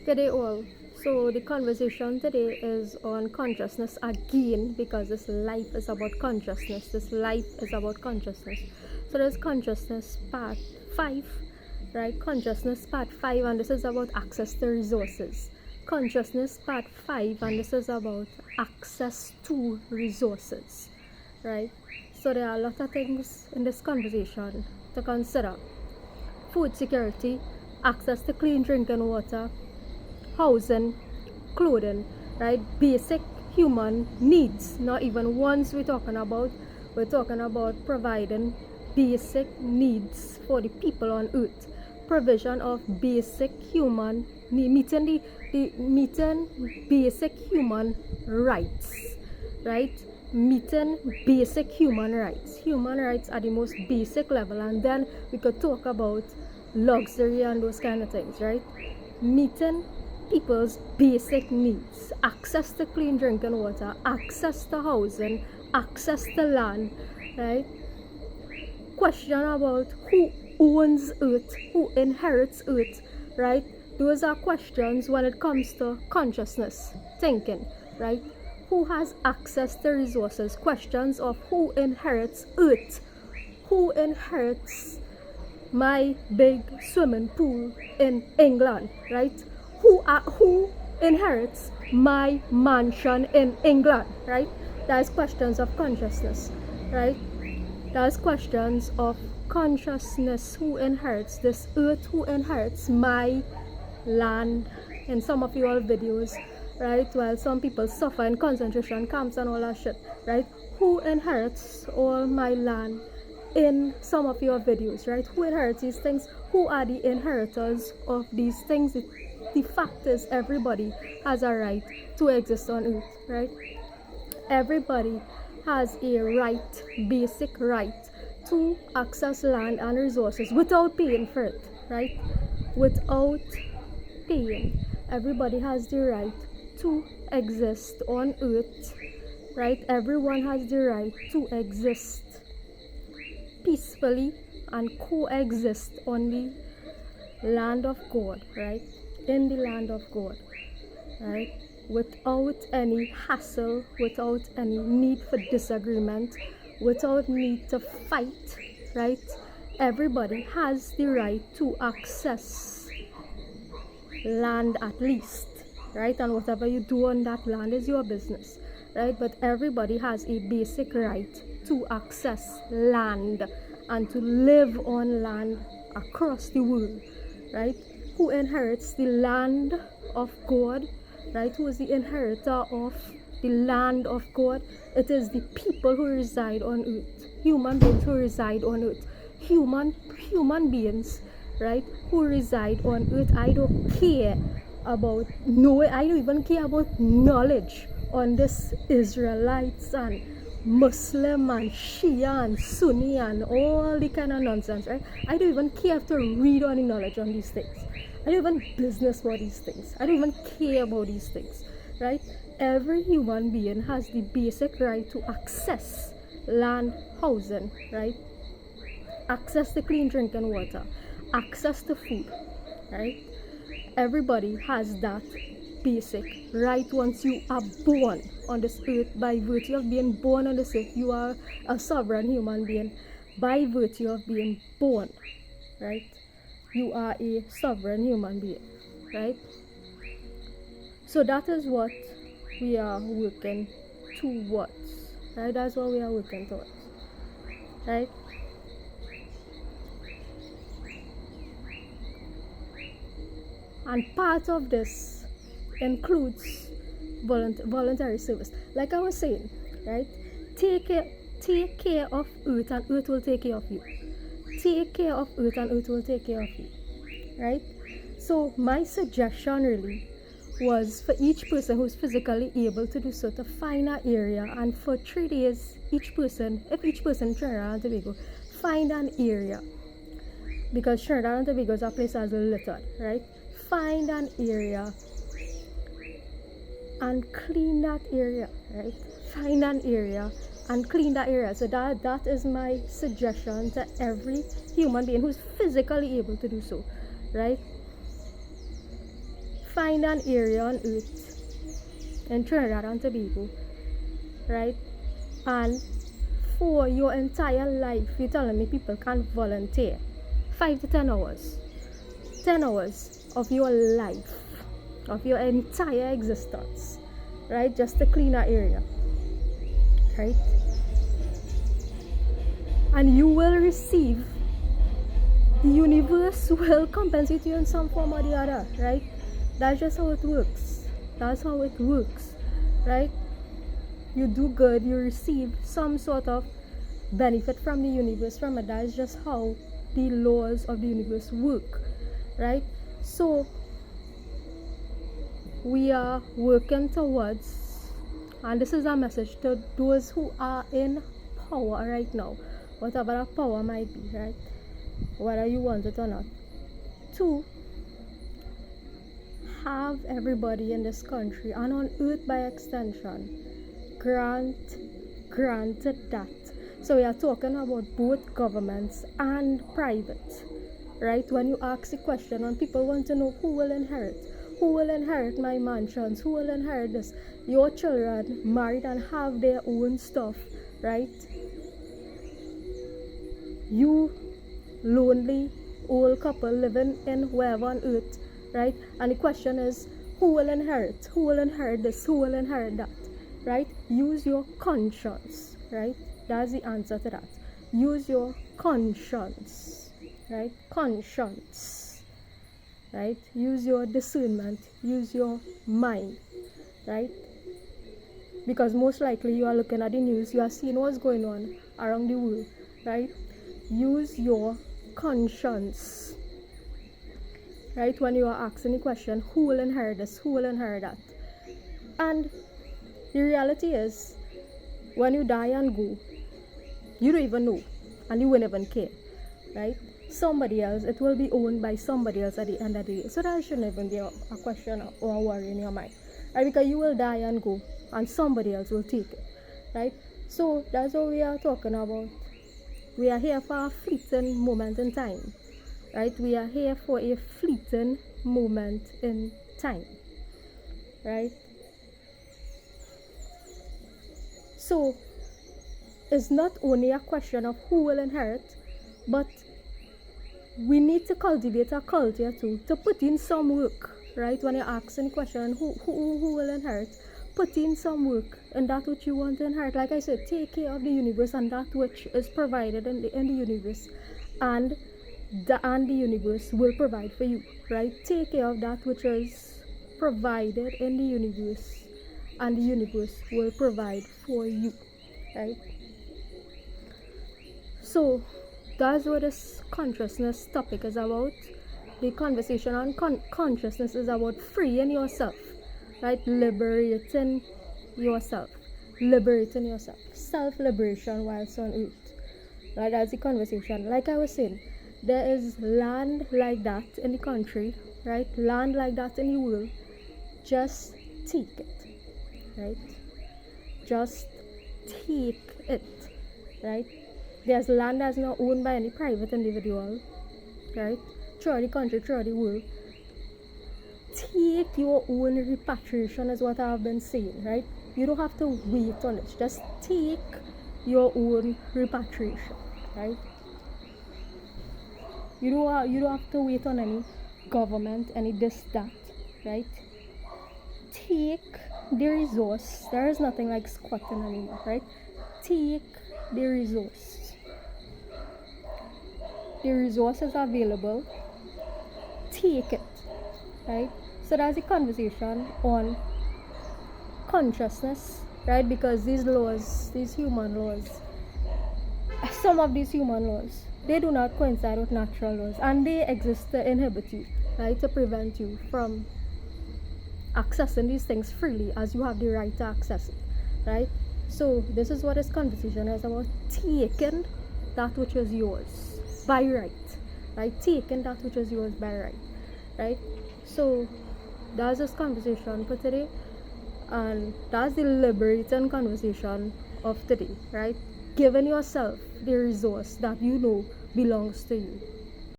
Good day all. So the conversation today is on consciousness again, because this life is about consciousness. This life is about consciousness. So there's consciousness part 5, right? Consciousness part 5, and this is about access to resources. Consciousness part 5, and this is about access to resources, right? So there are a lot of things in this conversation to consider: food security, access to clean drinking water, housing, clothing, right? Basic human needs, not even ones we're talking about. We're talking about providing basic needs for the people on earth. Provision of basic human need, meeting basic human rights, right? Meeting basic human rights. Human rights are the most basic level, and then we could talk about luxury and those kind of things, right? Meeting people's basic needs: access to clean drinking water, access to housing, access to land, right? Question about who owns earth, who inherits earth, right? Those are questions when it comes to consciousness thinking, right? Who has access to resources? Questions of who inherits earth, who inherits my big swimming pool in England, right? Who inherits my mansion in England, right? That's questions of consciousness, right? That's questions of consciousness. Who inherits this earth? Who inherits my land? In some of your videos, right? While some people suffer in concentration camps and all that shit, right? Who inherits all my land? In some of your videos, right? Who inherits these things? Who are the inheritors of these things? The fact is, everybody has a right to exist on earth, right? Everybody has a right, basic right, to access land and resources without paying for it, right? Without paying. Everybody has the right to exist on earth, right? Everyone has the right to exist peacefully and coexist on the land of God, right? In the land of God, right? Without any hassle, without any need for disagreement, without need to fight, right? Everybody has the right to access land at least, right? And whatever you do on that land is your business, right? But everybody has a basic right to access land and to live on land across the world, right? Who inherits the land of God, right? Who is the inheritor of the land of God? It is the people who reside on earth, human beings who reside on earth, human beings, right? Who reside on earth. I don't care about I don't even care about knowledge on this Israelites and Muslim and Shia and Sunni and all the kind of nonsense, right? I don't even care to read any knowledge on these things. I don't even business for these things. I don't even care about these things, right? Every human being has the basic right to access land, housing, right? Access to clean drinking water, access to food, right? Everybody has that basic right. Once you are born on this earth, by virtue of being born on this earth, you are a sovereign human being. By virtue of being born, right? You are a sovereign human being, right? So that is what we are working towards, right? That's what we are working towards, right? And part of this includes voluntary service. Like I was saying, right? Take care of earth, and earth will take care of you. Take care of earth, and earth will take care of you, right? So my suggestion really was for each person who's physically able to do so to find an area, and for 3 days, if each person in Trinidad and Tobago, find an area, because Trinidad and Tobago is a place that's littered, right? Find an area and clean that area, right? Find an area and clean that area. So that is my suggestion to every human being who's physically able to do so, right? find an area on earth in Trinidad and Tobago, right? And for your entire life, you're telling me people can't volunteer 5 to 10 hours, 10 hours of your life, of your entire existence, right? Just to clean an area, right? And you will receive, the universe will compensate you in some form or the other, right? That's just how it works. That's how it works, right? You do good, you receive some sort of benefit from the universe from it. That's just how the laws of the universe work, right? So we are working towards, and this is a message to those who are in power right now, whatever that power might be, right? Whether you want it or not, to have everybody in this country and on earth by extension granted that. So we are talking about both governments and private, right? When you ask the question, when people want to know who will inherit my mansions, who will inherit this, your children married and have their own stuff, right? You lonely old couple living in wherever on earth, right? And the question is, who will inherit this, who will inherit that, right? Use your conscience, right? That's the answer to that. Use your conscience, right? Conscience, right? Use your discernment, use your mind, right? Because most likely you are looking at the news, you are seeing what's going on around the world, right? Use your conscience, right? When you are asking the question, who will inherit this, who will inherit that? And the reality is, when you die and go, you don't even know, and you won't even care, right? Somebody else, it will be owned by somebody else at the end of the day. So that shouldn't even be a question or a worry in your mind, right? Because you will die and go, and somebody else will take it, right? So that's what we are talking about. We are here for a fleeting moment in time, right? We are here for a fleeting moment in time, right? So it's not only a question of who will inherit, but we need to cultivate a culture too, to put in some work, right? When you're asking the question, who will inherit, put in some work in that which you want to inherit. Like I said, take care of the universe and that which is provided in the universe, and the universe will provide for you, right? Take care of that which is provided in the universe, and the universe will provide for you, right? So that's what this consciousness topic is about. The conversation on consciousness is about freeing yourself, right? Liberating yourself, self-liberation whilst on earth, right? That's the conversation. Like I was saying, there is land like that in the country, right? Land like that in the world. Just take it, right? Just take it, right? There's land that's not owned by any private individual, right? Throughout the country, throughout the world. Take your own repatriation is what I've been saying, right? You don't have to wait on it. Just take your own repatriation, right? You don't have to wait on any government, any this, that, right? Take the resource. There is nothing like squatting anymore, right? Take the resource. The resource is available. Take it, right? So that's the conversation on consciousness, right? Because these laws, these human laws, some of these human laws, they do not coincide with natural laws, and they exist to inhibit you, right? To prevent you from accessing these things freely as you have the right to access it, right? So this is what this conversation is about: taking that which is yours by right, right? Taking that which is yours by right, right? So that's this conversation for today, and that's the liberating conversation of today, right? Giving yourself the resource that you know belongs to you.